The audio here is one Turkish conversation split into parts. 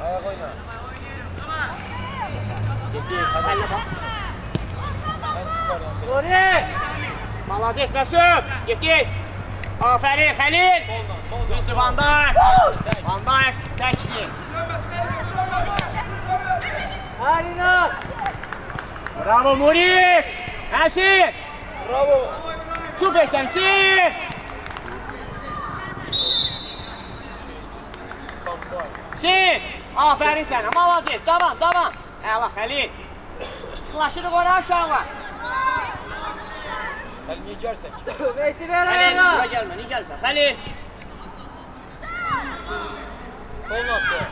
Ayak oyna. Xəllə bax. Ben çıkarıyorum. Nuri! Malades Məsud! Getdik! Aferin Xəlil! Soldan. Düzdür Van Dijk! Van Dijk təkli! Harina! Bravo Muri! Həmsin! Bravo. Süper Səmsin! Kampay. Sin! Aferin sənə! Malades! Davam! Əla Xəlil! Sıxlaşırıq ora aşağılar! Hadi niye gersek? Xəlil! Bura gəlmə, niyə gəlsən? Xəlil! Sol nasıl?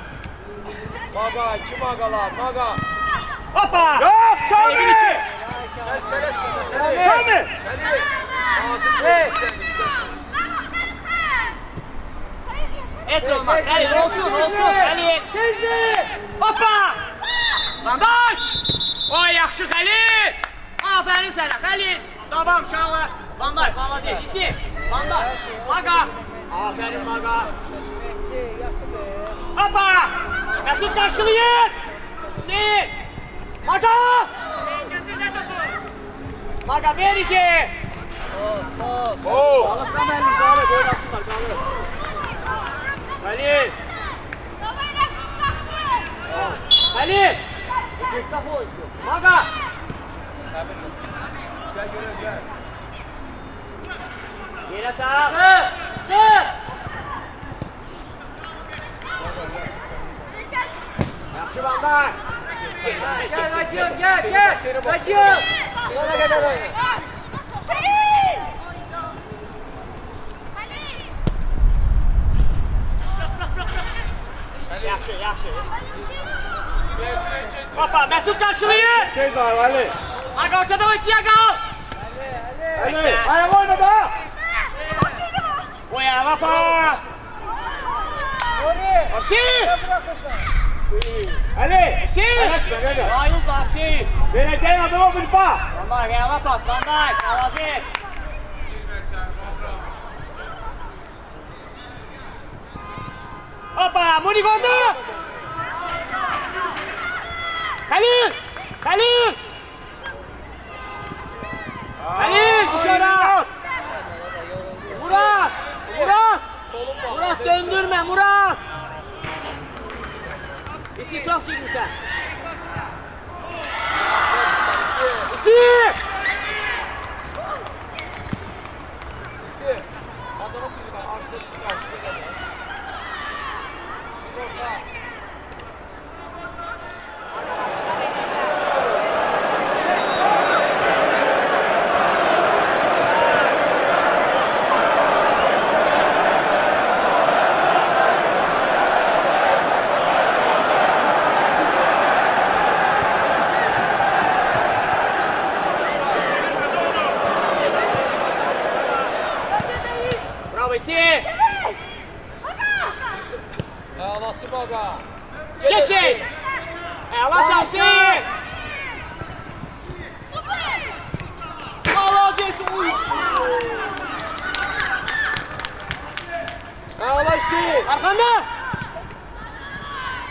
Maga, iki magalar, maga. Hoppa! Yok, Kamil! Xəlil, iki! Gel, teresme. Kamil! Hadi. Ağzını Es olmaz, Xəlil, olsun, Xəlil! Hoppa! Van Dijk! Oy, yaxşı Xəlil! Aferin sənə, Xəlil! Davam uşaqlar! Van Dijk, Malades, isim! Van Dijk, Maga! Aferin Maga! Hoppa! Məsud qarşılayın! Hüseyin! Maga! Maga ver işi! Oo! Xəlil! Xəlil! Maga! Gel gel. Yerə sağ! Yaxşı Van Dijk! Gel Hacım, gel! Hacım! Sana kadar oyna. Yaxşı. Hoppa, Məsud qarşılayın! Tez var Ali. Maga ortada oyuncuya qal! Ali, ayak oyna da. Oyala pas! Asil! Ali, Asil! Ayaksın, gel. Ayıl da Asil! Vereceğin adama bir pas. Van Dijk, oyala pas, Van Dijk, Malades! Hoppa, Muri golda! Xəlil! Xəlil, dışarı! Murat döndürme Murat! İsi çok girmişsən. İsi! Adamın biri var. Arkada çıkar. Sigorta. Bravo İsi! Ağlatçı maga. Geçin! Əla Səmsin! Malades uy. Ağlaşın. Arkanda!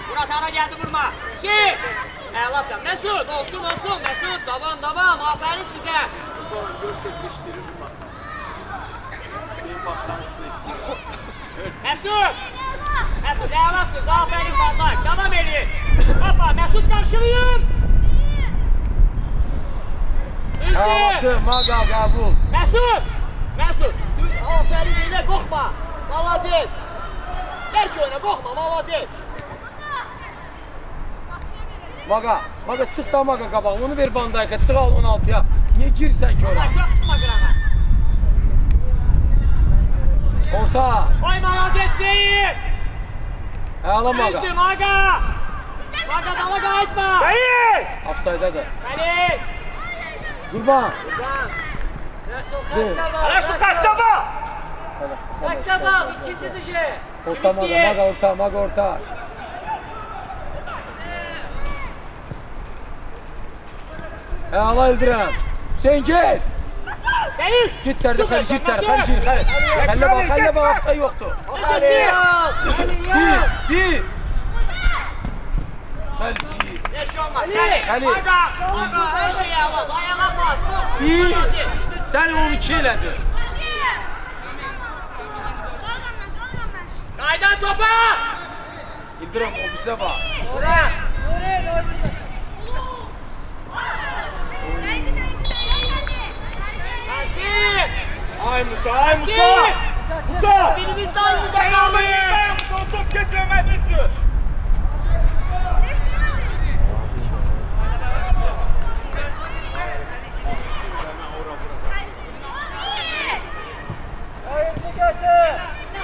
Murat hara geldi vurma! İsi! Əla sən, Məsud! Olsun, Məsud! Davam! Aferin sizə! Məsud! Əlasınız, aferin Van Dijk! Davam edin! Hoppa, Məsud qarşılayın! Ağlatçı maga kabul. Məsud! Aferin elə qorxma! Malades! Bəlkə oyna, qorxma, Malades! Maga çık da maga qabaq. Onu ver Van Dijk'a. Çık al 16'ya. Niye girsən ki ora? Çok tutma qırağa! Orta. Oy Malades Seyir! Əla maga. Düzdür Maga! Maga dala qayıtma! Hayır! Offside'dadır. Xəlil! Qurban. Dur. Ala şu kartta bak. Bekle bak, ikinci dışı. Orta maga orta. Əla Eldirəm. Hüseyin gel. Dəyiş! Git sərdə Xəlil, git sərdə. Xəlil gir, Xəlil. Xəllə bax, offside yoxdur. Geçin! Bir. Halil. Maga, her şeyi avaz. Ayağa bas. Bir. Sen 12 elədin. Qaydan topa. İldirim o bizə bax. Bura. Nasip. Ay Musa, ay Musa! Musa! Birimiz de aynı Sen takımı. Musa, Musa top getiremez için.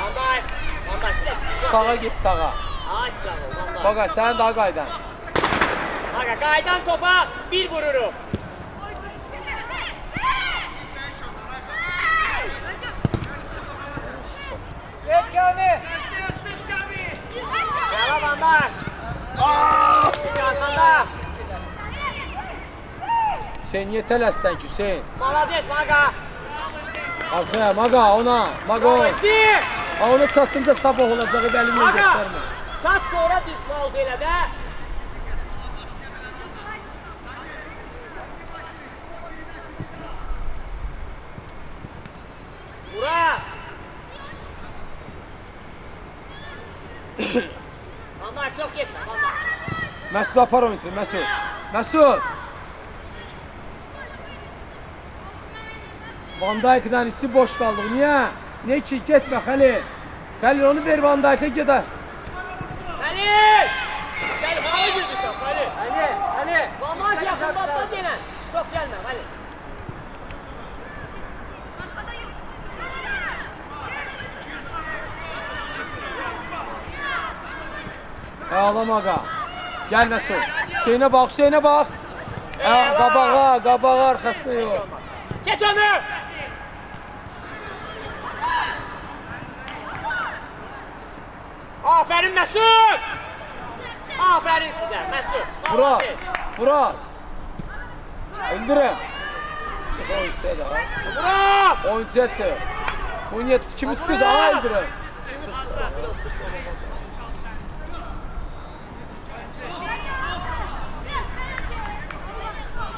Vanday. Vanday biraz. Sağa git sağa. Ay sağ ol Vanday. Baqa sən daha qaydan. Maga qaydan topa bir vururum. Geç Kamil. Bravo Vanday. Bizi arkanda. Hüseyin niyə tələssən ki Hüseyin? Malades Maga. Arkaya Maqa ona. Maqa o. Messi. Onu çatınca sabah olacağı dəlimini Maga. göstərmə. Çat sonra bir faul elə də. Bura. Vanday çok gitme Vanday. Məsud apar oyuncusu Məsud. Məsud. Van Dijk'dan hissi boş qaldı. Niyə? Ne ki getmə Xəlil. Xəlil onu ver Van Dijk'a gedə. Halil! Sen hava girdin Halil. Ali. Vallahi yakınlatma dene. Çok gelme Halil. Ağlama ağa. Gəl Məsud. Hüseynə bax, Hüseynə bax. Qabağa, qabağa arxasına yox. Geç onu! Aferin Mesut! Aferin size Mesut. Bura, bura. İndirim. Çıx oyuncuya da. Bura! Oyuncuya çıx. Bu niyə kimi tutuyorsa ağa İndirim.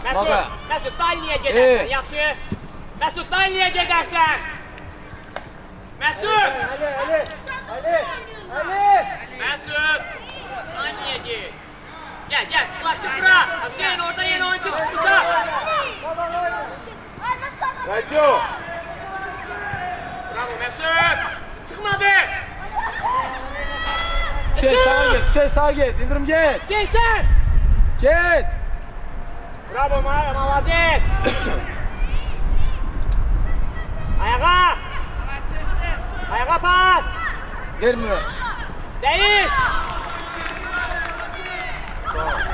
Mesut, Maga. Mesut Dalli'ye gidersen Ey. yaxşı. Mesut Dalli'ye gidersen. Mesut! Ali. Mesut! Dalli'ye git. Gel sıklaştık bura. Hüseyin orada yeni oyuncu tutmuşsa. Radyo! Bravo Mesut! Çıkmadı! Hüseyin sağa git, Hüseyin sağa git. İndirim git. Sen! Git. Bravo Maya, молодец! Ayağa! Ayağa pas! Vermir. Değil!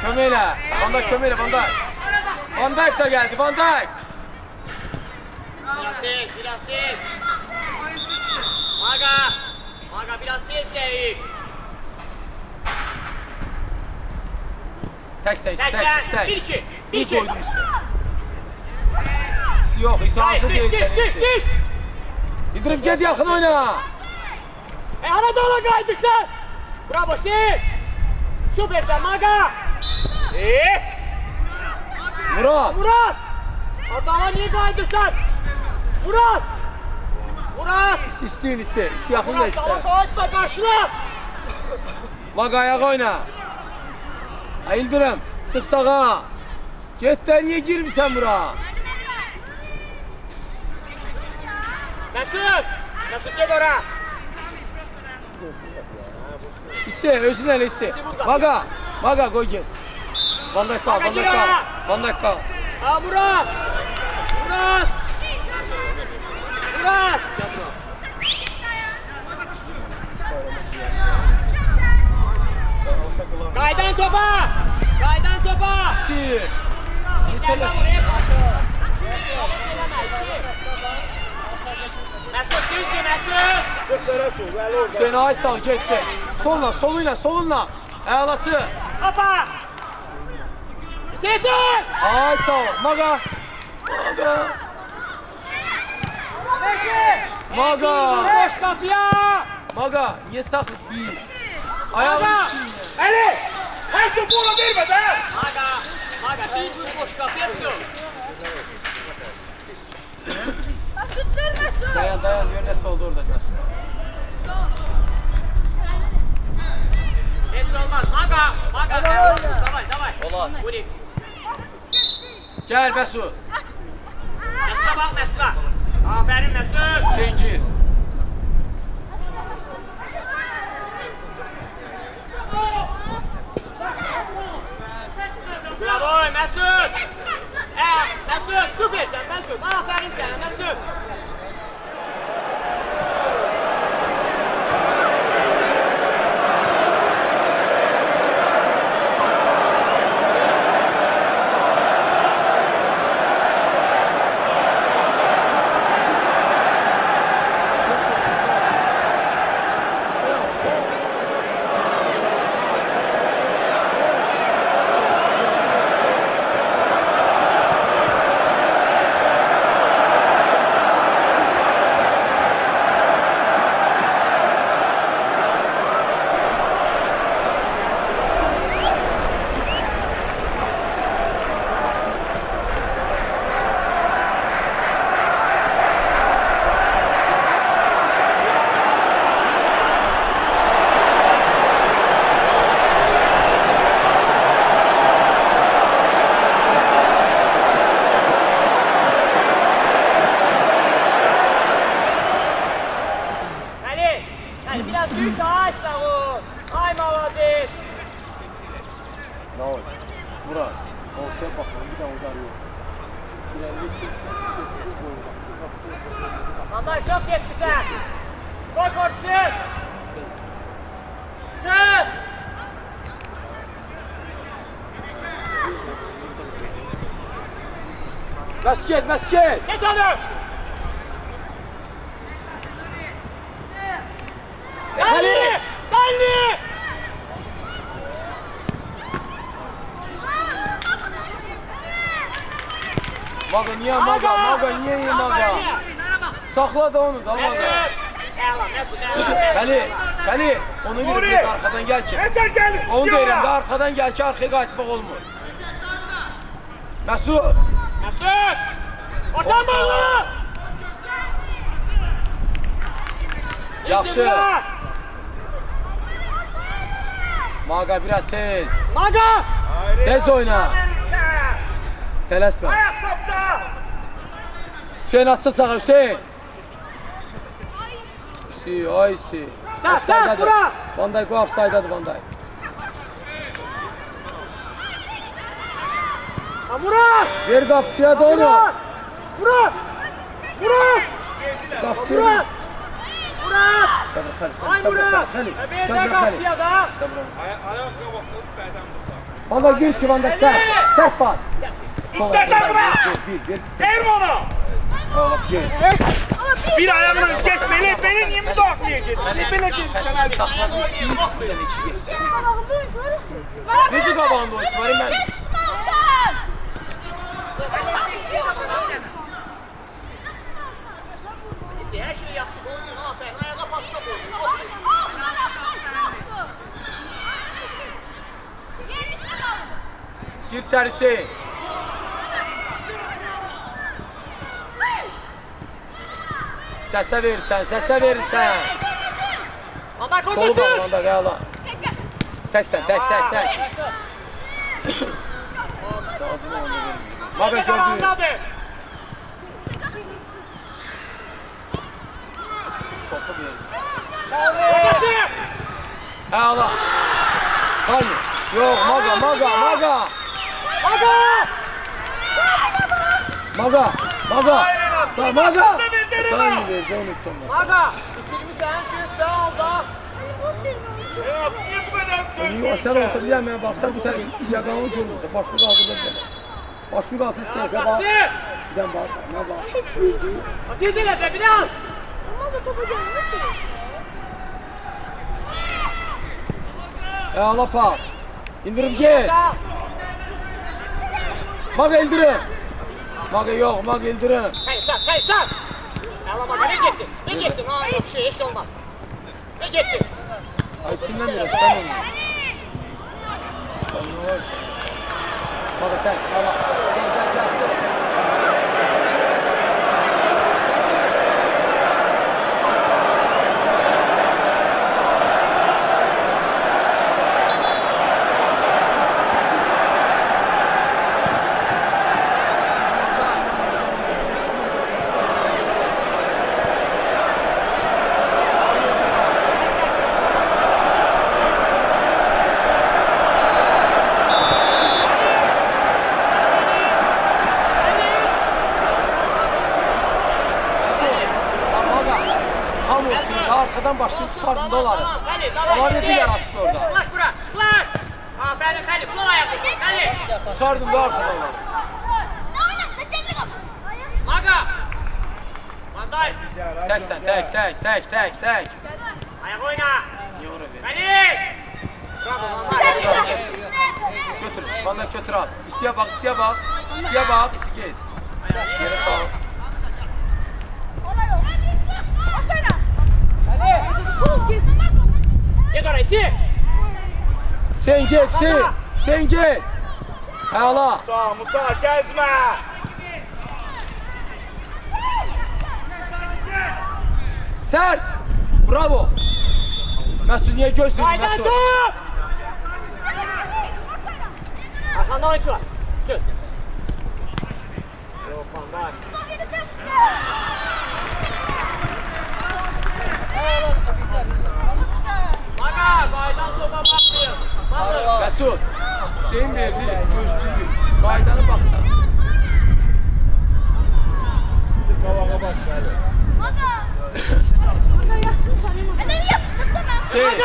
Kömeyle. Van Dijk kömeyle Van Dijk. Van Dijk da geldi Van Dijk. Biraz tez! Maga biraz tez değil! Tek sayısı tek. 80, 1-2! Bir koydum işte. İsi yok, isası değil senin isi. İndirim git yakın oyna. Arada ona kaydırsan! Bravo Şehir! Süpersen Maga! Murat. Murat! Adama niye kaydırsan? Murat! İsteyin isi. İsi yakın da Murat iste. sana dağıtma karşıla! Bak ayak oyna. Ay İldirim. Sık sağa. Git de niye girmişsen buraya? Mesut gel oraya! İsi özünden isi. Maga koy git. Van Dijk kal, Van Dijk kal. Van Dijk kal. Ha Murat! Murat! Kaydan topa! İsi. Mesut düzdü Mesut! Sırtlara su, ver orada. Hüseyin ay sağ git Hüseyin. Solunla. Ayağlatı. Topa! Seçin! Ay sağ ol. Maga. Boş kapıya! Maga. Niye saklık bir? Ayağın için. Ali! Her topu ona verme be! Maga kapıyasın. Dayan diyor nasıl oldu orada nasıl? Hiç olmaz. Maga. Davay. Ola. Vurayım. Gel Mesut. Mesut'a bak Mesut'a. Aferin Mesut. Hüseyin gir. Bravo Mesut. Mesut süpersen Mesut. Aferin sana Mesut. Ali biraz büyük daha açsa o. Ay malades. Bravo. Murat. Ortaya bakalım bir daha uzarıyor. Anday çok yetmişler. Koy korksun. Çık. Mesket. Geç onu. Dali. Maga niye Maga? Sakla da onu da Maga. Kali, onu yürü biz arkadan gel ki. Yeter gel. Onu deyirəm də arkadan gel ki arkaya qayıtmaq olmur. Mesut. Ortan balı. Yaxşı. Maga biraz tez. Maga. Tez oyna. Tələsmə. Ayak topta. Hüseyin atsa sağa Hüseyin. Hüseyin. Sen bura. Van Dijk o offside'dadır Van Dijk. Murat. Ver qapçıya da onu. Murat. Qapçıya. Ay Murat. Bir de kapıya da. Ayakkabı bakıp beden bu. Van Dijk gir ki Van Dijk sert bas. İsteten bırak. Verme onu. Bir ayağını geç beni niye müdahale Bele gir sen abi. Necə qabağında oyuncu var mən? Her şey yaxşı oynuyor. Aferin. Ayağa pas çok oynuyor. Gir içəri Hüseyin. Səsə verirsən. Aday Solu korkusun. bax Van Dijk ayala. Təksən. Maga gördü. Topu verdi. Ayala. Hayır. Yok Maga. Sen verdi onu sonra. Maga. İkilimi sen tüp daha oldu. Niye bu kadar Niye sen orta bilmem baksan bu tane yakanı görmüşsün. Başlık altında böyle. Başlık altı üstüne bak. Giden bak. Ne bak. Dizile de biraz. Ayala pas. İndirim gel. Maga indirim. Maga yok indirim. Hayır sen. Allah Maga ne geçsin? Ha yok şey hiç olmaz. Ne geçsin? Ay içinden biraz sen onu. Sen ne varsa. Maga tek. ayaqlardan başlayıb çıxardın da onları. Xəlil, davay. Onlar nedir yarası orada? Çıxlaş bura, çıxlaş. Aferin Xəlil, sol ayaqla. Xəlil. Çıxardın da arxada onları. Maga. Manday. Təksən, tək. Ayaq oyna. Niyə ora verir? Xəlil. Bravo, Manday. Götür, bana götür al. İsiyə bax, isi get. Yerə sağ ol. Get oraya, isi. Sen get. Əla. Musa gezme. Sərt. Bravo. Məsud niyə gözlədin Haydan Məsud? top. Arkanda oyuncu var. Tut. Yok, Manday. Maga, qaydan topa baxmayın. Baxın. Məsud. Hüseyin verdi, gözlüyü. Qaydanı bax da. Kavağa bak böyle. Hüseyin.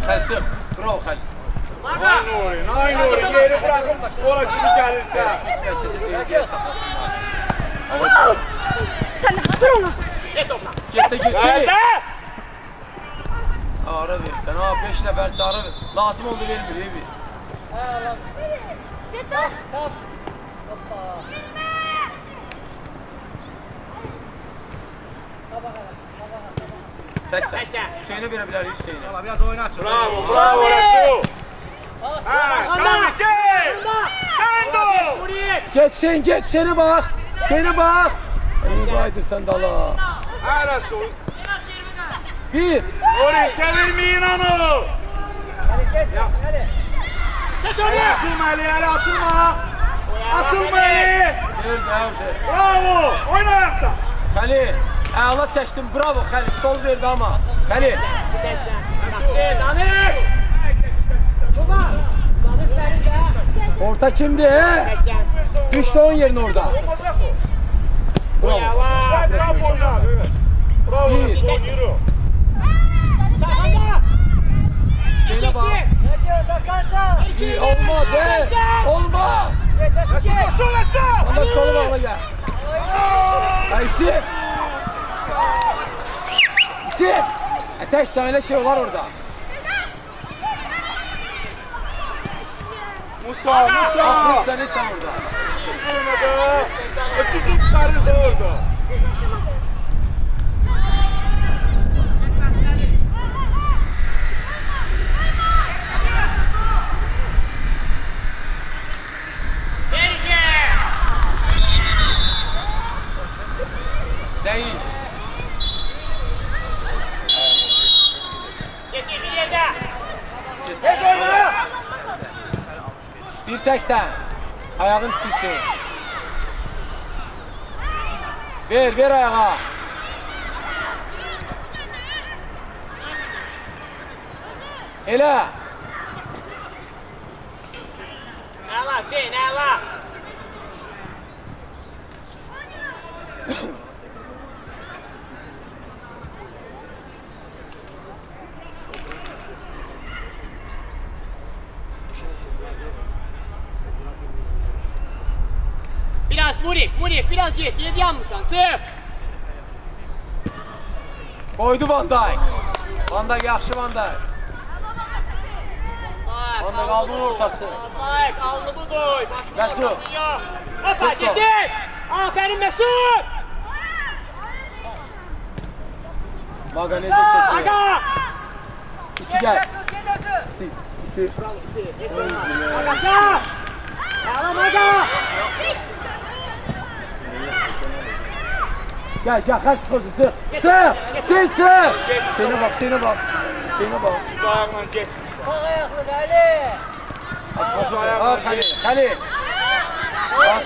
Xəl sıx. Bravo Xəl. Maga. Aynı oraya. Geri bırakıp oraya kimi gelirse. Gel saxlasınlar. Hava Get topla. Get de gitsin. Nerede? Ara versən. Ha 5 nəfər çağırı ver. Lazım oldu vermir biz. Təksən. Hüseynə verə bilərik Hüseynə. Biraz oyunu aç. Bravo, bravo Resul. Ha, tamam gel. Sen de ol. Buraya. Get Hüseyin, get Hüseynə bax. Hüseynə bax. İyi qayıdırsan dala. Ha Resul. Bir. Orayı çevirmeyin onu. Çek oraya. Atılma Ali, Ali atılma. Atılma Ali. Ver də Hüseyin. Bravo. Oyna ayakta. Xəlil, əla çəkdin. Bravo Xəlil. Sol verdi amma. Xəlil. Danış. Tuba. Danış verin de. Orta kimdi? 3'te 10 yerin orada. Olmazak o. Bravo. Sen bravo oyna. Evet. Bravo Bir. Resul. Yürü. Sakanda. Hüseyinə bax. İyi, olmaz he. Olmaz. Resul, Resul. Ondan solu bağla gel. Ayşe. İsi. Tek saniye şey olar orada. Musa, Aferin Musa. sen orada. Oynadı. Ötüzü çıkarırdı orada. Berje. Değil. Getir bir yerde. Geç oyna. Bir tek sen. Ayağın çizsin. Ver ayağa. Elə. Əla, Hüseyin, əla. Biraz Murik, biraz yedi yanmışsan, çık. Koydu Van Dijk. Van Dijk yaxşı Van Dijk. Van Dijk aldın ortası. Dayk, alnımı koy. Mesut. Yok. Hoppa, Mesut. getir. Aferin Mesut. Maga necə keçir? Aga. İsi gəl. İsi. Aga. Yalan aga. Gel kaç çıkıyorsun çık. Çık. Sene bak. Bu ayağından geç. Halil.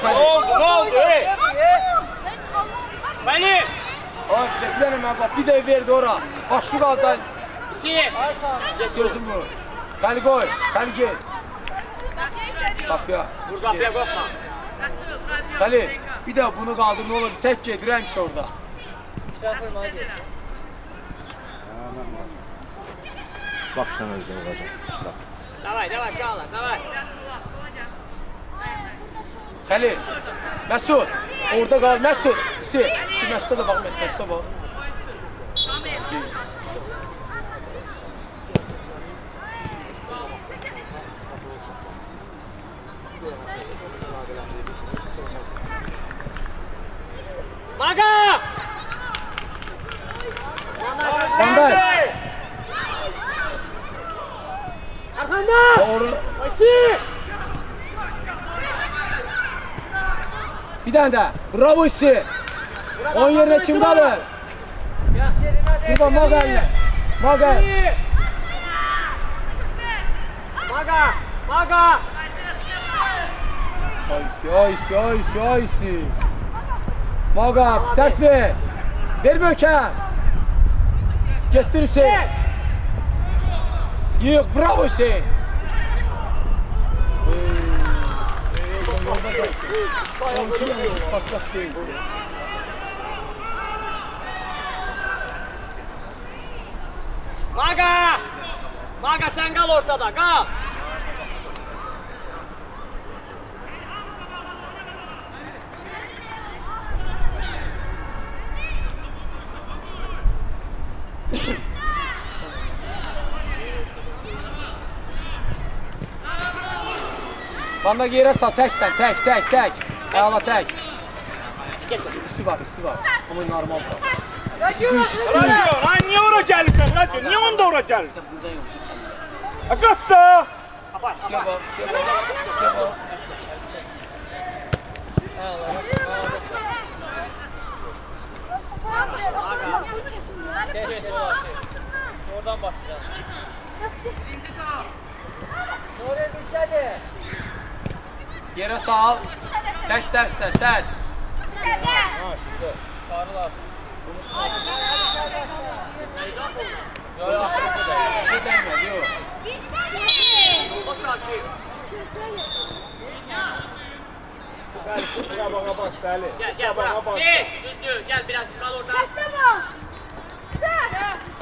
Ne oldu hey? Beni. Abi beklerim ben bak bir de verdi ora. Bak şu kaldı. İsi. Sözüm bu. Halil koy. Halil gel. Bak ya. Vur kapıya korkma. Halil Bir de bunu kaldır ne olur. Tek gedireyim orada. Şafır hadi. Başdan özde olacak. Davay, davay, Çağlar, davay. Halil. Mesut. Orada kal. Mesut. Si Mesut'a da bak. Mesut'a bak. Maga! Sandal. Arkanda! Doğru. Ayşe! Bir tane daha. Bravo işi. 10 yerine kim kalır? Burada Maga. Maga. Maga! Maga! Ayşe. Maga sert ver. Ver Mökem. Gettir Hüseyin. Yık bravo Hüseyin. Fakat değil. Maga! Maga sen kal ortada, kal! Bana yere sal tek sen tek. Ayağla tek. Geç. İsi var. Ama normal var. Radyo, lan niye oraya gelirsen radyo? Niye onda oraya gelirsen? Buradan yoksun sen. Kaç da? Kapat, İsiye kapat. bak. Oradan başlayacağız. Oraya hadi. Yere sal. Tek ses. Çağrılar. Bir şey demiyor, yok. Boş açayım. Bana bak Deli. Gel, bırak. Düzlü, gel biraz kal orada.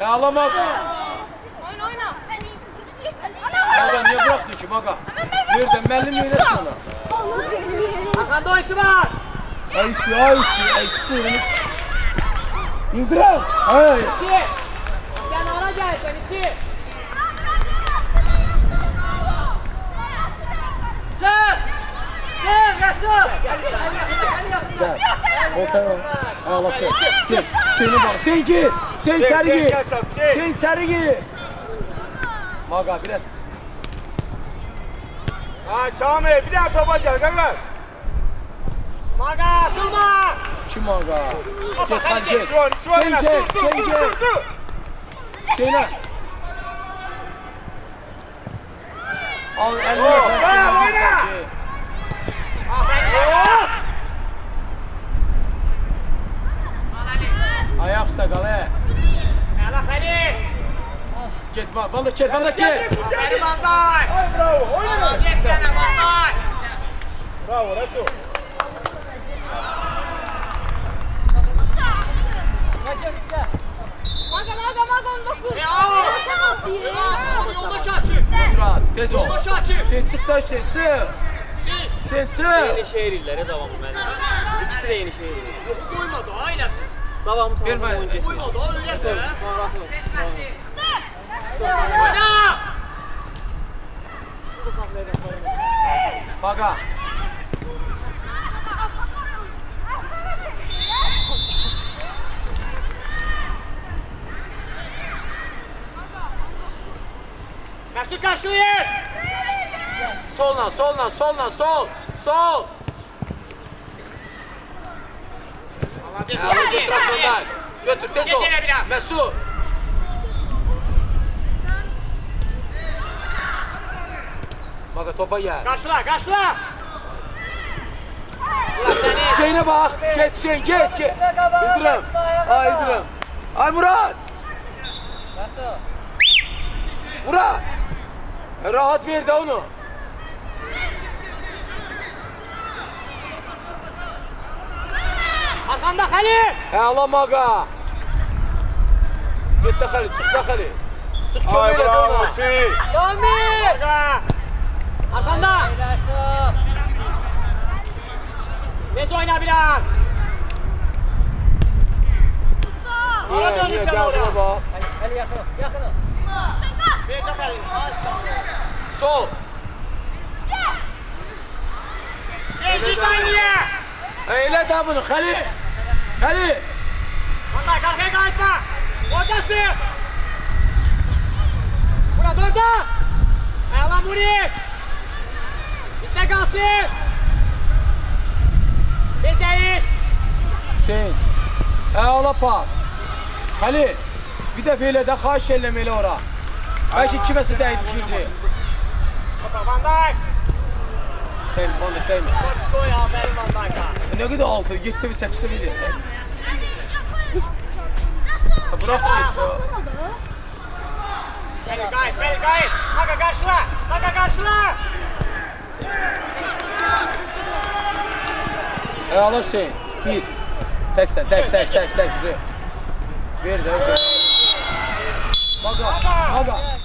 Ağlama. Oyna. Maga niye bıraktın ki Maga? Nereden belli mi öyle sana? Arkanda oyuncu var. Ayşe. İndirim. Ay. İki. Sen ara gel, sen iki. Sen Resul. Hadi yakında. Ortaya. Ağla sen. Gel. Seni bak. Sen gir. Sen içeri gir. Sen içeri gir. Maga biraz. Ha Çağme bir daha topa gel kanka. Maga, açılma. Kim Maga? Git sen git. Şu an Sen git. dur. Seni. Al elini. oyna. Aferin. Ayak üstə qal. Ela Halil. Get Van da get. Aferin Manday. Ay bravo oyna. Al geç sana Manday. Bravo Resul. Kaçak işte. Maga 19. Al. Yoldaş açık. Otur tez ol. Yoldaş açık. Sen çık da sen çık. Sen çık. Yenişehirliler devamlı benim. İkisi de Yenişehirli. Yok koymadı ailəsi. Babam sağ Vermə. oyuncu. Koymadı o öylesi. Rahmet. Oyna. Maga. Mesut karşılayın. Soldan. Sol. Allah bir Ayağını götür aslında. Götür tez ol. Geçene biraz. Mesut. Maga topa gel. Karşıla. Ulan seni. Hüseyin'e bak. Get Hüseyin get. İldirim. Ay İldirim. Ay Murat. Resul. Murat. Rahat ver de onu. Arkanda Halil. Əla Maqa. Get də Xəlil, çıx da Xəlil. Çıx Ay kömək elə bravo ona. Hüseyin. Kamil. Arkanda. Eylersin. Tez oyna biraz. Ara Niyə dönürsən gəldin oraya. bak. Ali yakın. Yakın. Ver de Halil. Ay sağ ol. Sol. Git aynıya. Elə də bunu Xəlil. Xəlil. Vandayk arkaya kayıtma. Oradasın. Burada orada. Ayağlan Murik. Bizde kalsın. Bizdeyiz. Hüseyin. Əla pas. Xəlil. Bir dəfə elə də xahiş eləmə elə ora. Bəlkə kiməsə dəydi ikinci. Vandayk. Deyim, bana deyim. Çok koy aferin Vandayka. Ne kadar 6, 7 ve 8'de bilirsen. Bırak işte. Beni gayet. Maka karşıla. Maka karşıla. Əla Hüseyin. 1. Təksən, tək. Jüri. Ver də Jüri. Maqa.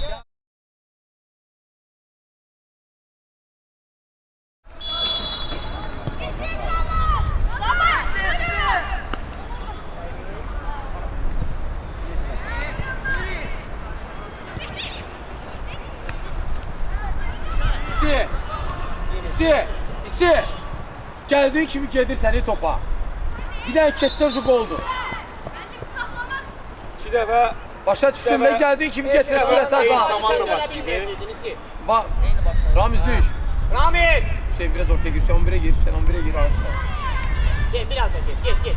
İsi. Gəldiyin kimi gedir səni topa. Bir dənə keçsə şu qoldur. 2 dəfə Başa düşdün mə? Gəldiyin kimi getsə sürət azal. Tamamla başlayıb. Bak, Ramiz düş. Ramiz. Hüseyin biraz ortaya gir, sen 11'e gir, sen 11'e gir arasına. Gel biraz da gel.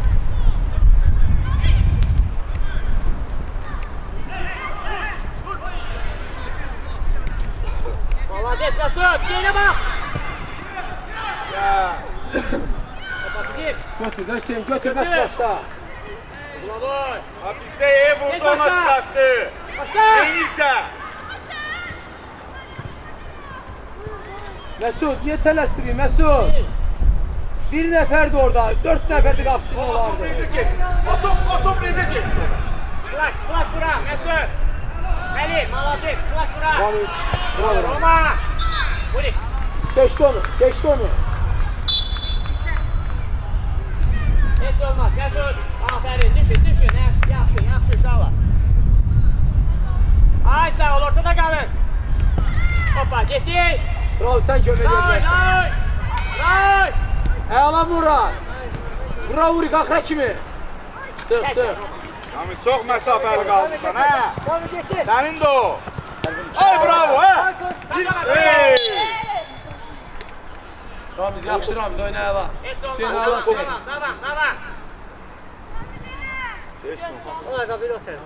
Молодец, Mesut. Gel bak. Ya. Kapatayım. Götür, da Hüseyin, götür, bəs başla. Ulan Ha bizdə vurdu ona çıxartdı. Başla. Neynirsən? Mesut, niye tələstiriyor Mesut? Bir nəfərdi orada, 4 nəfərdi qapısında O top vardı. necə getdi? O top necə getdi? Flash bura, Mesut. Halil, молодец, flash bura. Ramiz, bravo. Roma. Murik. Geçti onu. Heç olmaz, Mesut. Aferin, düşün. Yaxşı, uşaqlar. Ay sağ ol, ortada qalın. Hoppa, getdik. Bravo, sen kömək edəcəksən. Ray. Əla Murat. Bura vuruq, axıra kimi. Çıx. Ramiz çox məsafəli qalmışsan, hə? Tamam gitti. Sənin də o. Ay bravo, hə? Hey! Ramiz, yaxşı Ramiz, oyna əla. Heç Hüseyin olmaz, əla Hüseyin. davam. Ona da bir otel.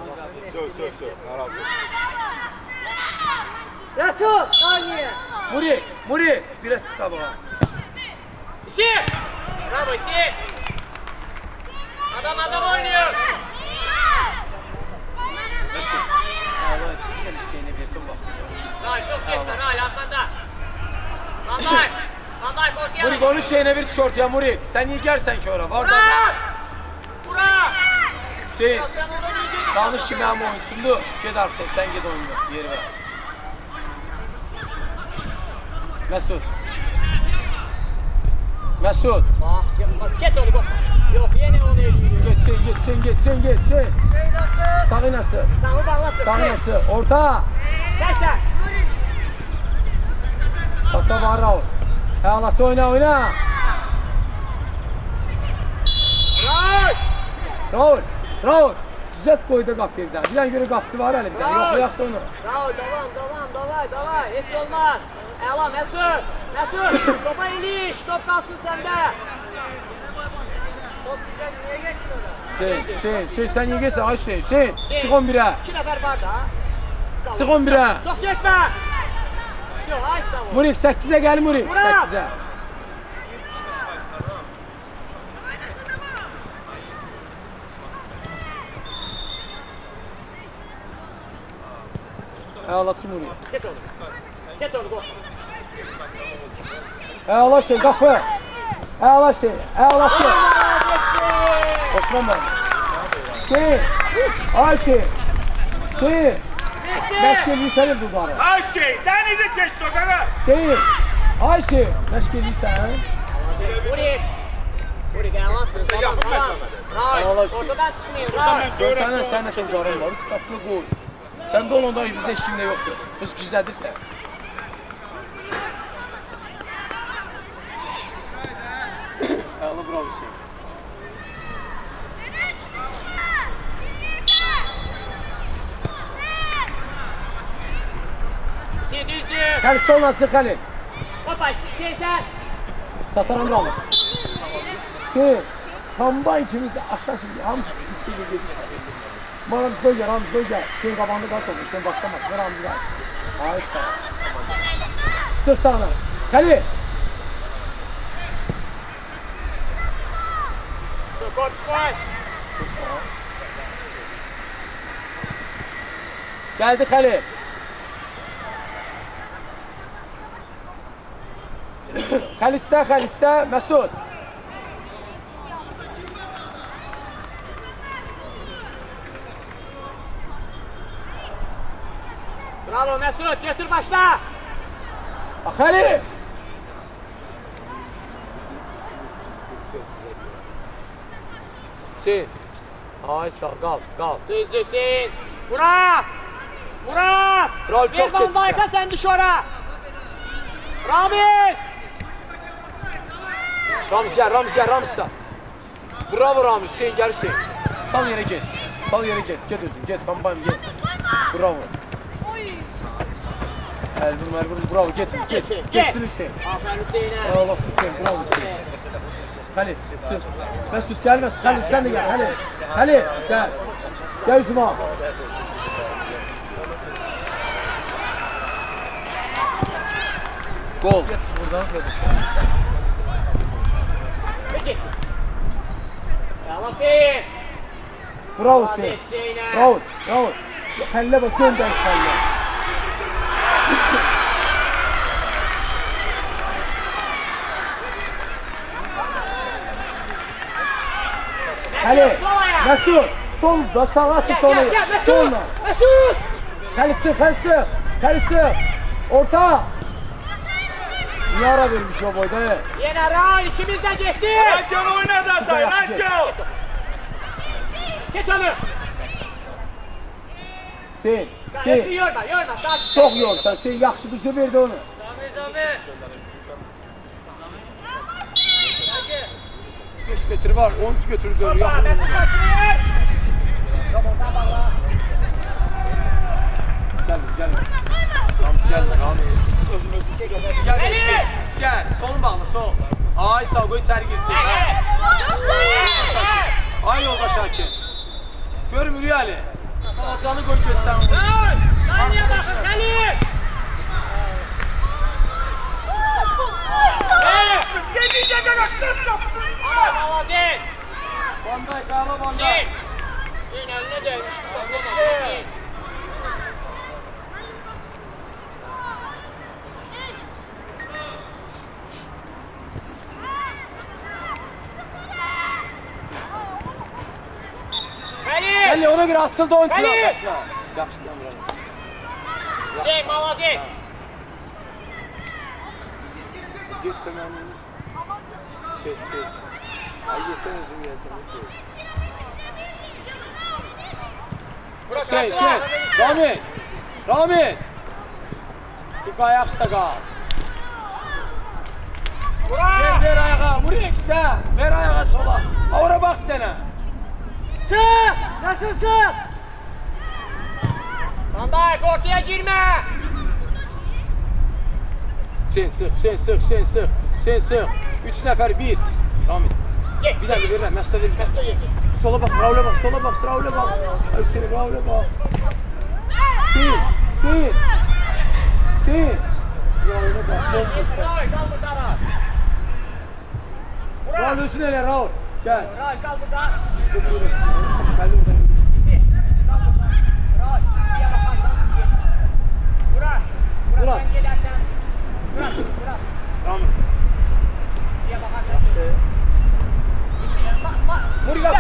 Söz. Narazı. Resul. Saniye. Muri, biraz çıx qabağa. İşi. Bravo, işi. Adam oynuyor. Əla, bir də Hüseyinə versin bax. Ray, çok getdi, Ray, arkanda. Van Dijk ortaya. Murik, onu Hüseyinə bir tişört ya Murik. Sen niye gəlsən ki ora? Var da. Bura. Hüseyin, Sen orada yiyeceksin. danış ki mənim oyunçumdur. Ged arxaya, sen ged oyunu, yeri ver. Mesut. Bak, get onu bak. Yok, yine onu ediyor. Get. Sağ inası. Sen o bağlasın. Sağ inası. Orta. Sen. Pasa var Raul. Əlaçı oyna. Raul. Düzət qoydu qapıya bir dənə. Bir dənə görə qapısı var əli bir dənə. Yoxlayaq da onu. Bravo, davay. Hiç olmaz. Ela, Mesut. Topa iniş. Top kalsın sende. Top güzel. Niye geçtin ona? Hüseyin sen niye gelsin? Ay Hüseyin. Çık 11'e. 2 nefer var da. Çık 11'e. Çok çekme. Yok, ay sağ ol. Murik 8'e gel Murik. Murat. 8'e. Əlaçı Murik. Get onu go. Əlaçı qapı. Əlaçı. Aa, geçti. Osman ben. Hüseyin. Ayşe. Hüseyin. Məşqeliyi sənin duvarı. Ayşe, sen izi keçti o kadar. Hüseyin. Ayşe. Məşqeliyi sən. Uri. Uri gəlansın. Sen yapın mesafede. Ray. Ortadan çıxmayın. Ray. Sənə qızların var. Tıqatlı qoy. Sən də olanda bizdə heç kimdə yoxdur. Biz gizlədirsən. Əla bravo Hüseyin. Sen düzdür. Xəlil sol nasıl Xəlil? Hopa sen. Sataram da alır. Hüseyin. Samba ikimiz de aşağı şimdi. Hamısı üstüne gedir. Ramız böyle gel, Ramız böyle gel. Hüseyin kabandı kaç olmuş. Sen başlamaz. Ver Ramız'ı gel. Hayır sağ. Sırt sağına. Xəlil. Skor skor. Geldi Xəlil. Xəl istə, Məsud. Bravo Mesut, götür başla. Xəlil. Hüseyin. Ay sağ, qal. Düzdürsün. Murat. Murat. Rol çok Bir Van geçti. Dijk'a sen düş ora. Ramiz. Ramız gel, Ramız sağ. Bravo Ramız, Hüseyin gel Hüseyin. Sal yere git. Git özüm, git. Bambam git. Bravo. Elvin, bravo, git. Geçtin Hüseyin. Aferin Hüseyin'e. Allah Hüseyin, bravo Hüseyin. Halil, sür. Mesut gelmez. Halil sen de gel. Halil gel. Gel üzüme al. Gol. Buradan Peki. Bravo Hüseyin. bravo Hüseyin. Hadi Hüseyin'e. Bravo. Halle bak gönder Halle. Halil, Mesut, solda sağa atı sonra. Gel Mesut. Solda. Mesut. Halil çık. Orta. Niye ara vermiş o boyda ya? Yine Ray ikimiz de gitti. Ranço oynadı Atay, Ranço. Git onu. Hüseyin. Hepsi yorma. Saç. Çok yorsan, sen yaxşı bir şey verdi onu. Geç götür var, 13 götür dön. Hopa Mesut kaçır. Gelme. Gel. Elif! Gel, solun bağlı, sol. Ay sağ koy içeri girsin. Ay yolda Şakir. Görmür Ali. Canı koy götsen onu. Saniye bakın Elif! Gidince de baktım. Aman Aziz! Van Dijk, ağla Van Dijk. Hüseyin eline değmiş. Sallama Hüseyin. Elif! Gel ona göre atıldı oyuncunun Ali! arkasına. Yaxşı Emre. Hüseyin Malazi! Git tamamını. Çek. Ay yesene üzüm yesene. Hüseyin. Ramiz. Bir ayakta kal. Murat! Ver ayağa. Buraya ikisi ver ayağa sola. Oraya bak dene. Çık! Nasıl çık? Van Dijk ortaya girme! Sen sık. 3 nefer 1. Ramiz. Gel. Bir dakika ver. Mesut'a ver. Sola bak, Raul'e bak. Raul'e bak. Ay seni Raul'e bak. Hüseyin. Raul'e bak. Ray kal burada Ray! Raul üstüne ele Raul. Gel. Ray kal burada! Ben de oradan. Gitti! Kal burada! Ray! İkiye bakarsan gitti! Murat! Murat. Sen gelersen! Murat! Ramiz. İkiye bakarsan gitti! Bak! Buraya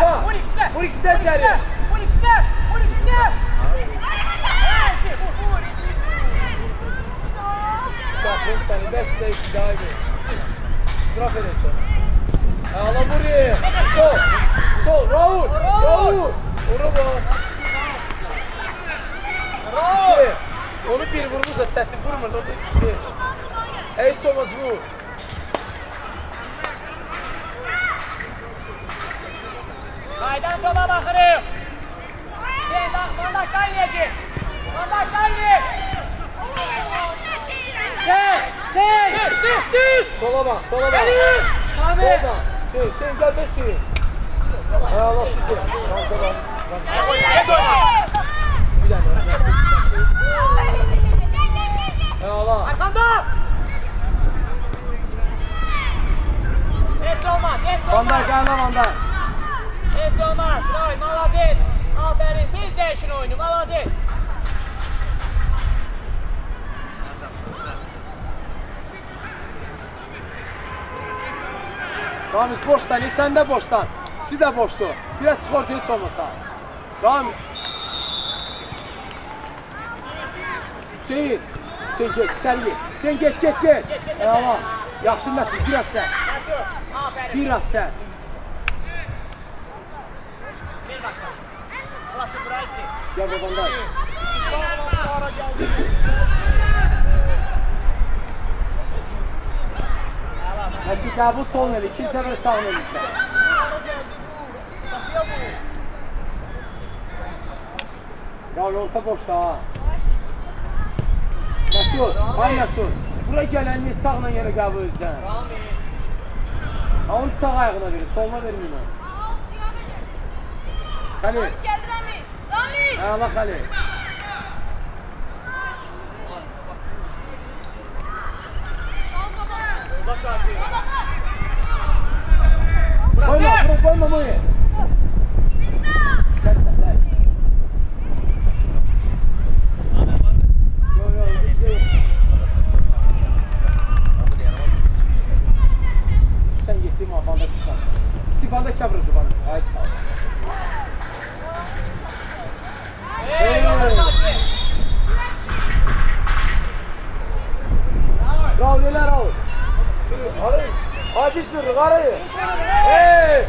daimi. İstiraf edəcək. Əla buraya. Sol. Sol. Raul. Raul. Ora bax. Raul. Onu bir vurmuşsa çətin vurmur. O da iki. Heç olmaz vur. Qaydan topa baxırıq. Mandak Kalli'ye gir. Mandak Kalli. Düz. Sola bak, sola bak. Sami. Solda. Sen gel de Hüseyin. Allah Hüseyin. Bir dakika. Allah. Arkanda. Es olmaz, es olmaz. Vandar gelme Vandar. Es olmaz. Roy, malades. Aferin, siz değişin oyunu, malades. Ramiz boştan, sen de boştan. Siz de boştu. Biraz çık ortaya hiç olmasa. Ramiz. Hüseyin. Hüseyin get, sen git. Hüseyin get. Allah. Yaxşı məşq, biraz sen. Aferin. Biraz sen. Bir bakalım. Ulaşın burayı sil. Gel babandan. Sonra geldi. Hakika bu sol eli, iki sefer sağ eli. Ya orta boşta ha. Mesut, hay Mesut. Buraya geleni sağla yere qəbul edəcəksən. Ha onu sağ ayağına verir, soluna vermeyin onu. Xəlil. Ramiz geldi Ramiz. Ramiz. Allah Xəlil. Koyma, bunu koyma bunu. Gel sen, gel. Yok, işte yok. Sen gittin mi afanda çıkan? İstifanda kavrası bana. Haydi sağ ol. Raul, neler Raul? Arayın. Hadis vurur, arayın. Hey!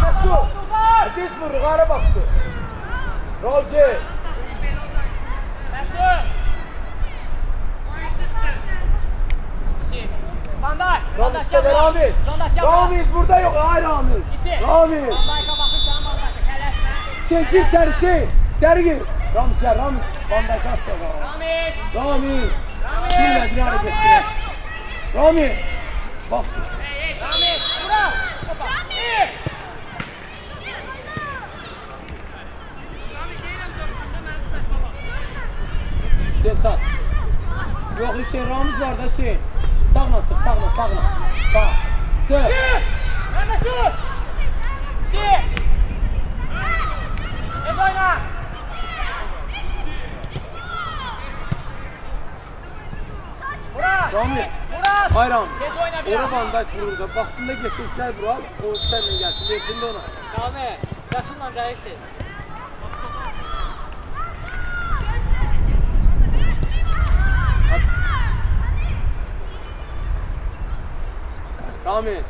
Mesut! Hadis vurur, ara baksın. Raul C. Mesut. Mandak. Ramiz istedi, Ramiz. Ramiz burada yok, ay Ramiz. Ramiz. Mandaka bakın sen mandaka. Kelesme. Sen gir içeri, sen. İçeri gir. Ramiz gel, Ramiz. Bandaj asla Ramiz. Ramiz. Ramiz. Kimle bir hareket ettiler. Ramiz. Bak. Ramiz. Bura. Hopa. Bir. Sen sağ. Yok Hüseyin, Ramiz var da Hüseyin. Sağla sık, sağla. Sağ. Sık. Mesut. Si. Ez oyna. Murat. Ramiz. Murat. Hay Ramiz. Tez oyna biraz. Ora bandaj vurur da. Baktığında getir, gel bura. O seninle gelsin, versin de ona. Sami, yaşınla dəyişdir. Ramiz.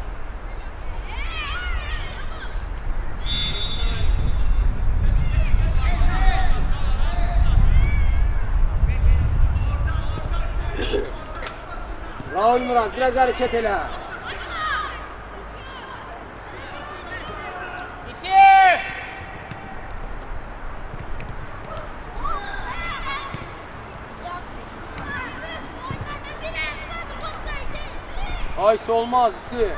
Raul Murat, biraz hareket ele. İşi. Aysi olmaz isi.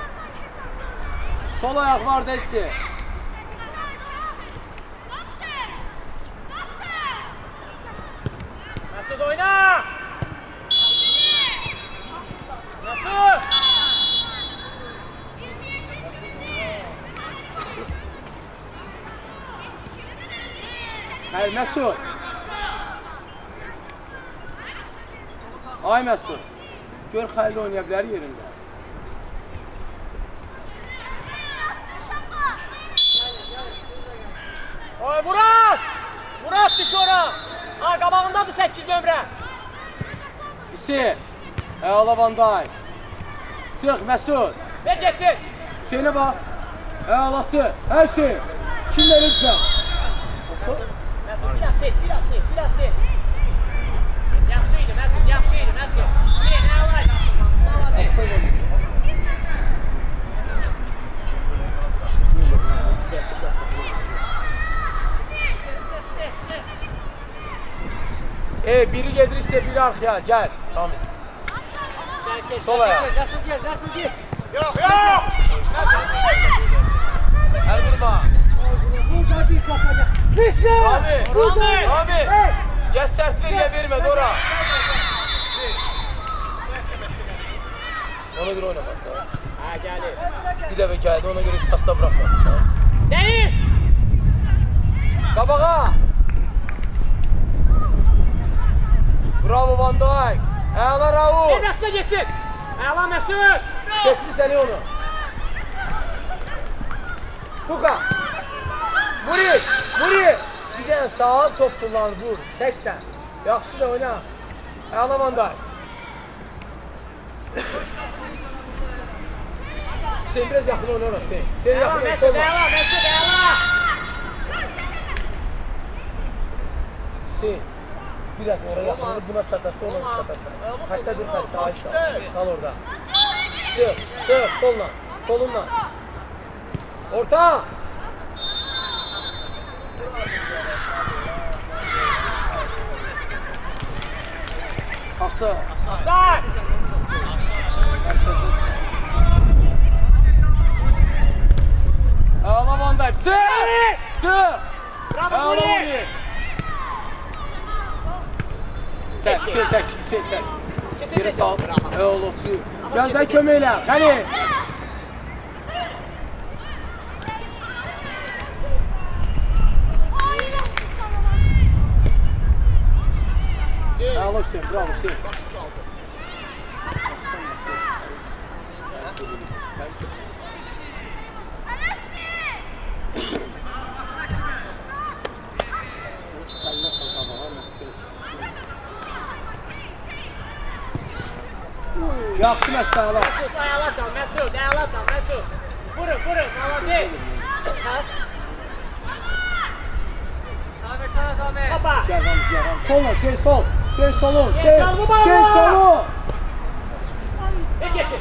Sol ayak var da isi. Mesut oyna. Mesut. Hayır Mesut. Ay Mesut. Gör Xəlil oynaya bilər yerində. Oy Murat. Murat düş ora. Qabağındadır 8 nömrə. İsi. Əla Vanday. Çıx Məsud. Ver getsin. Hüseynə bax. Əlaçı. Hər şey. Kimləri tutaq? Mesut biraz tez, biraz tez, biraz tez. Yaxşıydı Mesut, yaxşıydı Mesut. Sen ne olaydı? Молодец. Biri gedirsə biri arxaya. Gəl. Ramiz. Sol ayağa. Rasul gel. Yok yok. Əl vurma. Burada bir kafaya. Vişne! Rami. Gəl sərt veriyə vermə Dora. Ona görə oynamaq da. Ha gelir. Bir dəfə gəldi, ona görə əsasda buraxmadı. Demir. Qabağa. Bravo Van Dijk. Əla Raul. En asla geçsin. Əla Mesut. Keçmişsən onu. Tuka. Muri. Bir dənə sağ top kullan, vur. Təksən. Yaxşı da oyna. Əla Van Dijk. Hüseyin biraz yaxın oyna ona. Hüseyin Əla yaxın oyna. Mesut, əla Mesut, əla. Hüseyin. Biraz oraya yaxın oyna. Buna çatası, ona çatası. Hatta bir kaçta Ayşe. Kal orada. Çık. Soluna. Solunla. Orta. Pası. Sar. Ağla Van Dijk. Çık. Bravo Ağla Muri. Muri. Tek. Geri sağ. Oğlum. Gel de kömeyle. Hadi. Ağla Hüseyin. Bravo Hüseyin. Yaxşı Məsud ağla. Mesut ayalasan Mesut, ayalasan Mesut. Vurun, молодец. Samet sana Samet. Hopa. Gel Ramiz ya Ramiz. Sola, sol. Solu. Sollu baba. Solu. Ne getir?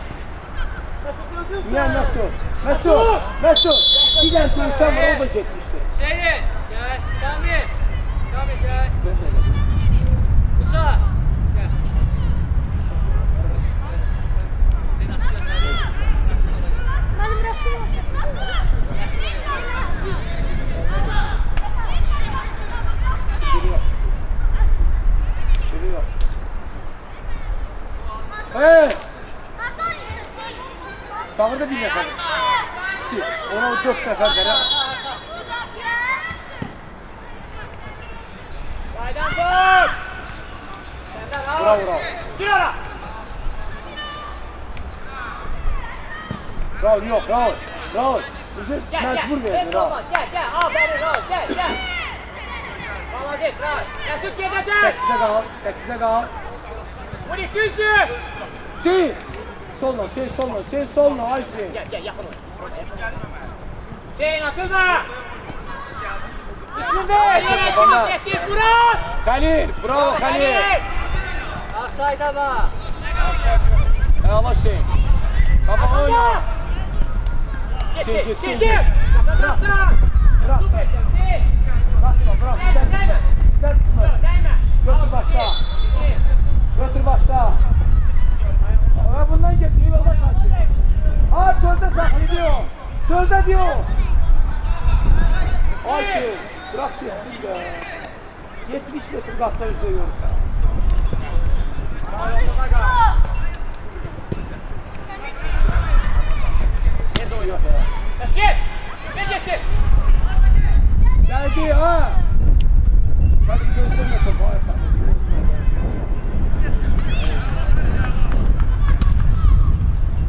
Niye Mesut. Bir tane turşan var, o da gitmişti. Hüseyin. Gel. Samet. Samet gel. Musa. Gel. Benim Rasul'um. Geliyor. Hey! Bağırda bir nefer. Ona o 4 nefer vere. Saydan dur. Senden al. Bravo. Diyorum. Bravo. Bizi mecbur verdi. Bravo. Gel. Aferin Raul. Gel. Молодец Raul. Mesut gidecek. 8'e kal. Muri düzlü. Hüseyin. Soluna. Ay Hüseyin. Gel yakın ol. Hüseyin atılma. Üstünde. Yere bana. çıkıp yetiş Murat. Halil. Bravo Halil. Aksayda bak. Allah Hüseyin. Baba oyna. Getir. Hüseyin. Bırak. Bırak. Tut etsin. Bırak. Değme. Götür başla. Götür başla. Bundan getiriyor, yolda kaçıyor. Sözde saklıyor. Sözde diyor. Ay ki, bırak gitsin be. 70 metre gazda üzülüyorum sana. Ne doyuyor be? Geldi ha. Hadi gösterme topu ayakta.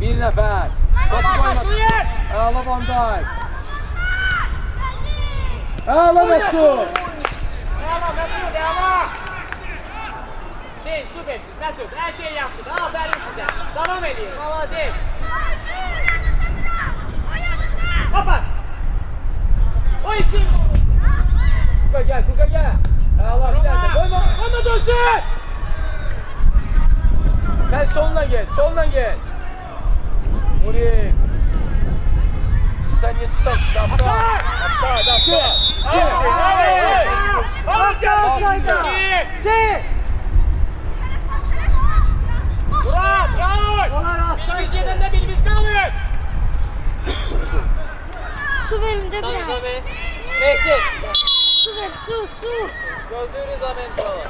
Bir nefer. Ağla Van Dijk. Ağla Mesut. Devam. Sen süpersin Mesut. Her şey yaxşıdır. Aferin size. Devam edin. Молодец. Hoppa. O iki. Kuka gel. Allah geldi. Koyma dönsün. Sen soldan gel. Murik. Sen yetişsen çık. Aptal. Murat, Raul. İkimiz yerinde birimiz kalır. Su verin de Sami, biraz. Sami. Mehdi. Su ver, su. Gözlüğünü zaman çalar.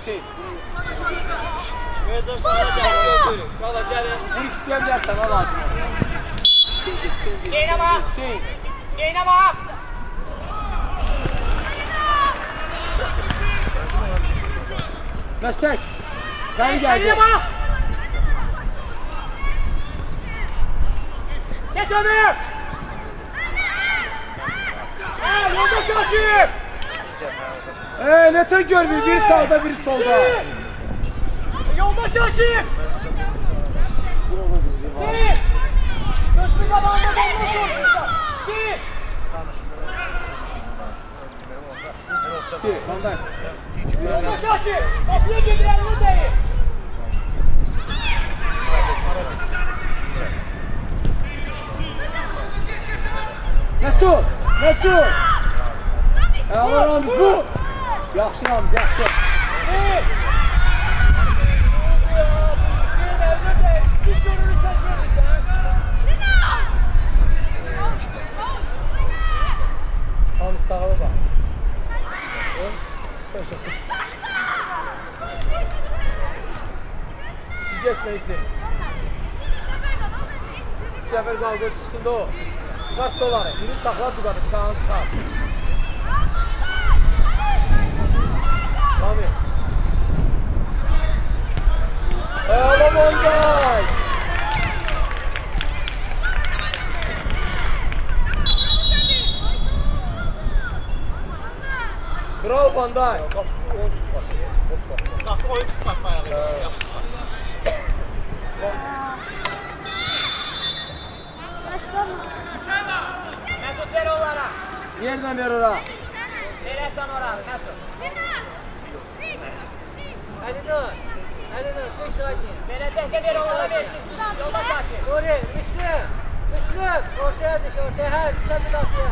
Şey. Gözüm sana gözlüğünü. Şala gelin. Murik isteyebilirsen al lazım. Yayına bak. Hüseyin. Yayına bak. Meslek. Ben geldim. Yayına bak. Geç onu. Yolda çalışayım. Ne tür görmüyor? Biri sağda, biri solda. Yolda çalışayım. Git. Gözünü zamanında dolmuş olsun. Git. Ondan. Yolda çalışayım. Kapıya gidirenli değil. Mesut. Allah Ramiz bu. Yaxşı Ramiz, yaxşı. Git. Biz görürüzsen görürsen. Ramiz sağa bak. Siz geçmeysin. Bu sefer kavga çıksın da o. Çıkart doları. Biri sakla bu kadar. Bir tane çıkart. Rami. Eyvallah Monday. Bravo Monday. Bak oyun tutmak bayağı. Mesut ver onlara. Yerden ver ora. Verirsen oraya Mesut. Hadi dur. Tek sakin. Verecek de ver onlara versin. Yolda sakin. Nuri, Müslüm. Ortaya düş, ortaya. Her sen bir dağıtıyor.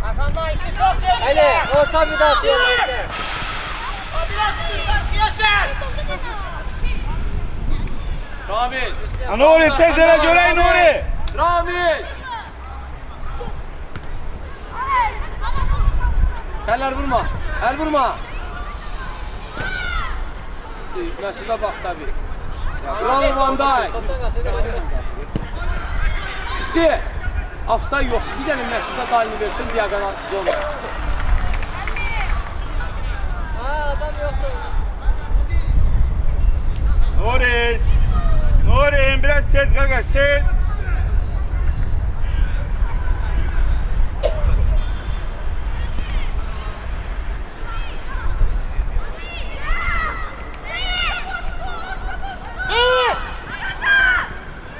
Arkandan işi çok tehlikeli. Hadi, orta bir dağıtıyor. Mehdi. O biraz siyasel. Ramiz. Nuri tezlere göre Nuri. Ramiz. Eller vurma. El vurma. Mesut'a bak tabi. Bravo Van Dijk. Toptan kalsın, hadi. İsi. Afsay yok. Bir tane Mesut'a dalini versin diagonal zona. Ha, adam yoktu. Nuri biraz tez kardeş tez.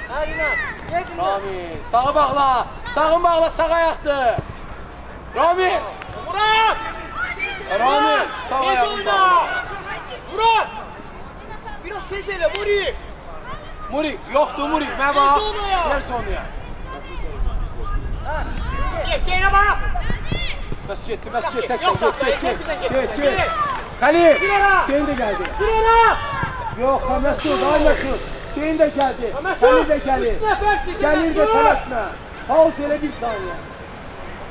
Hadi lan. Yedin lan. Ramiz. Sağa bağla. Sağın bağla. Sağ ayaktı. Ramiz. Murat. Ramiz. Sağ Tez ayağını oyna. bağla. Murat. Biraz tez ele Murik. Murik. Yoktu Murik. Ne bak. Tez oyna ya. Ters oynuyor. Ha. Siyaseyine bak. Mesut gitti. Mesut gitti. Tek Yok, sen. yok, Geç. Halil. Bir ara. Hüseyin de geldi. Sırana. Yok ha Mesut. Ay Mesut. Hüseyin de geldi. Mesut. Halil de geldi. 3 nefer çıkın. Gelir de telaşma. Pauz hele bir saniye.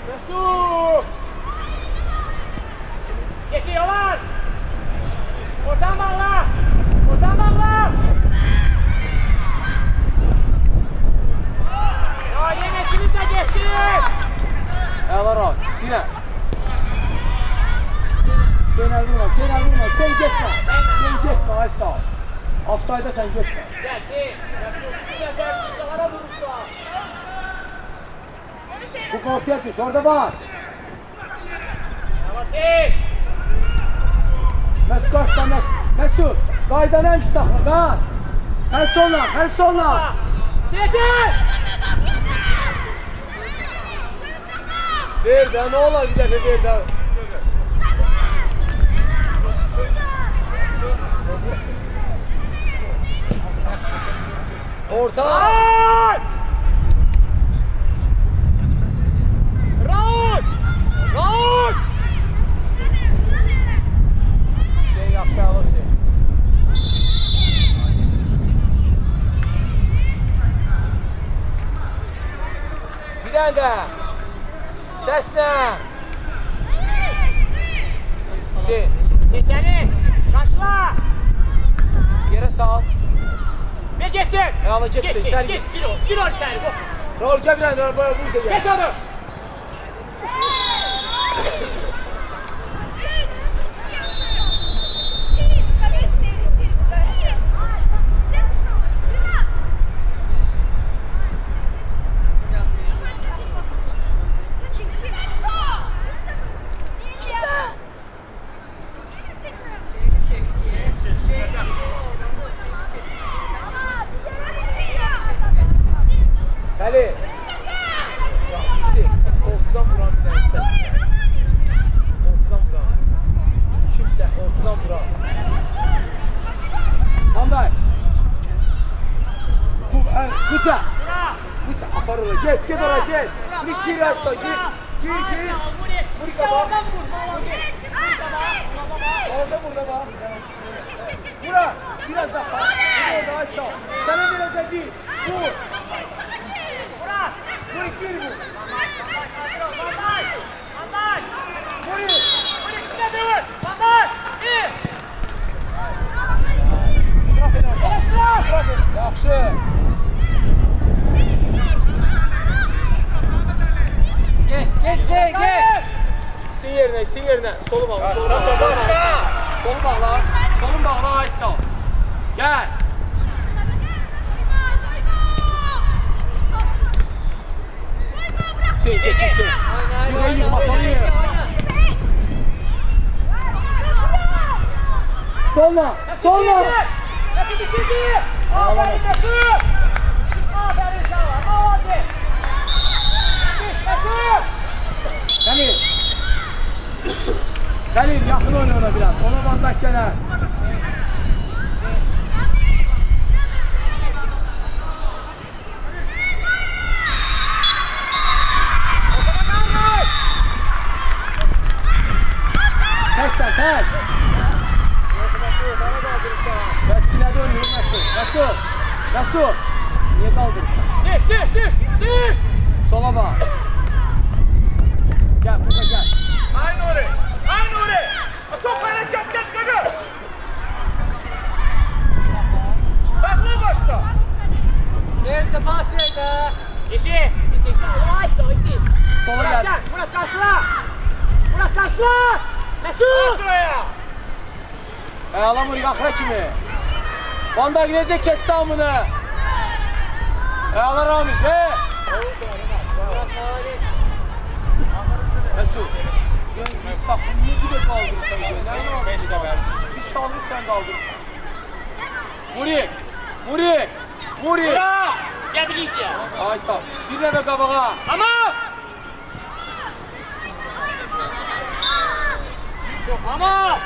Mesut. Getiriyorlar. Oradan bağla. Oradan bağla. Ya yönetimiz de getirin. Eyvallah rahat. Yine. Sen el vurma. Sen geçme. Ay sağ ol. Offside'da sen geçme. Geldi. Mesut bir nefer çıkara vurursa. Bu konser düş. Orada bak. Nasip. Mesut kaçtan Mesut. Qaydan həmçi saxla, qan. Həl sonla. Yeter. Ver de ne olur bir dəfə ver de. Orta. Raul. Raul. Şey yaxşı alırsın. Bir tane de. Ses ne? Hüseyin. Seni. Kaçla. Yere sağ. Ver geçsin. Ayağına git Hüseyin. Sen git. Gir onu seni. Raul gel bir tane. Raul bu işe gel. Geç onu. Hadi. Hüseyin. Ortadan vuran bir tane istersin. Ortadan vuran. Kimse ortadan vuran. Qanday? Qıça. Apar ora, get ora, get. Bir şiir açsa, gir. Vur qaba. Orada burada bak. Bura, biraz daha. Orada açsa. Sana biraz da gir. Vur. Vur iki vur. Yaxşı. Gel. İsin yerine. Solu bağla. Solu bağla. Solun bağla. Ay sağ. Gel. Hüseyin git Hüseyin. Yüreği yıkmatalıyım. Solma. Rakip ikinci. Aferin Mesut. Aferin sana. Hadi. Mesut. Halil yaxın oyna ona biraz. Ona bandak gələr. Təksən, tək. Bəstilədə oynayır Mesut. Niyə qaldırırsan? Düş. Sola bak. Gel, burada gel. Aynı oraya. Top hareketlen gaga. Sakla başta. Ver de pas ver de. İşi. Sola gel. Murat karşıla. Mesut. Buraya. Ayağla vur, axıra kimi. Vanda girəcək kəs damını. Ayağla Ramiz, Mesut. Biz saxın, niyə bir də qaldırırsan? Nəyin olsun? Biz salırıq, sən qaldırırsan. Muri. Bura. Gel bir izle. Ay sağ. Bir dəfə qabağa. Ama. Ama.